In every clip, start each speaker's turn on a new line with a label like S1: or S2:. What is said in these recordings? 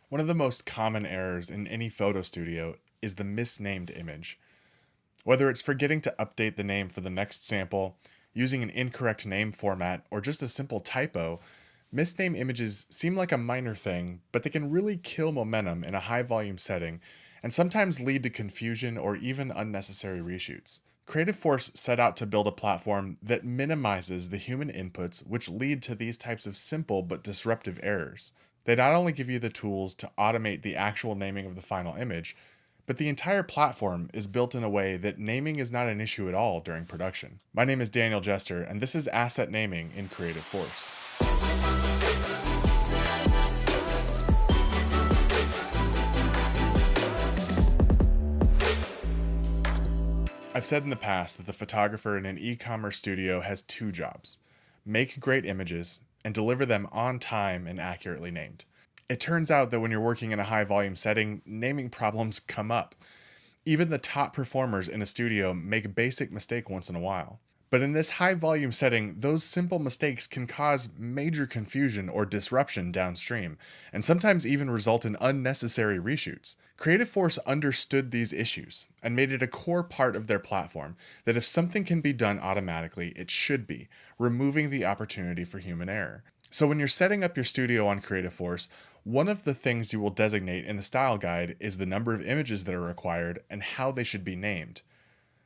S1: One of the most common errors in any photo studio is the misnamed image. Whether it's forgetting to update the name for the next sample, using an incorrect name format, or just a simple typo, misnamed images seem like a minor thing, but they can really kill momentum in a high volume setting and sometimes lead to confusion or even unnecessary reshoots. Creative Force set out to build a platform that minimizes the human inputs which lead to these types of simple but disruptive errors. They not only give you the tools to automate the actual naming of the final image, but the entire platform is built in a way that naming is not an issue at all during production. My name is Daniel Jester, and this is Asset Naming in Creative Force. I've said in the past that the photographer in an e-commerce studio has two jobs: make great images and deliver them on time and accurately named. It turns out that when you're working in a high volume setting, naming problems come up. Even the top performers in a studio make a basic mistake once in a while. But in this high volume setting, those simple mistakes can cause major confusion or disruption downstream, and sometimes even result in unnecessary reshoots. Creative Force understood these issues and made it a core part of their platform that if something can be done automatically, it should be, removing the opportunity for human error. So when you're setting up your studio on Creative Force, one of the things you will designate in the style guide is the number of images that are required and how they should be named.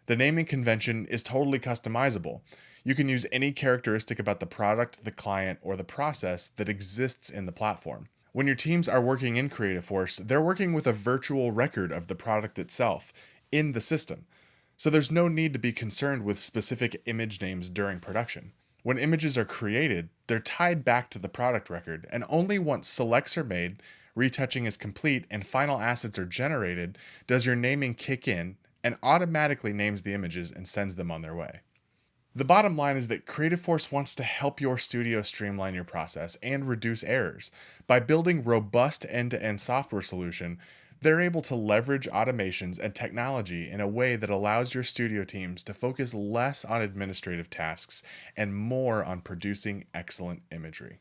S1: The naming convention is totally customizable. You can use any characteristic about the product, the client, or the process that exists in the platform. When your teams are working in Creative Force, they're working with a virtual record of the product itself in the system. So there's no need to be concerned with specific image names during production. When images are created, they're tied back to the product record, and only once selects are made, retouching is complete, and final assets are generated, does your naming kick in and automatically names the images and sends them on their way. The bottom line is that Creative Force wants to help your studio streamline your process and reduce errors. By building robust end-to-end software solution, they're able to leverage automations and technology in a way that allows your studio teams to focus less on administrative tasks and more on producing excellent imagery.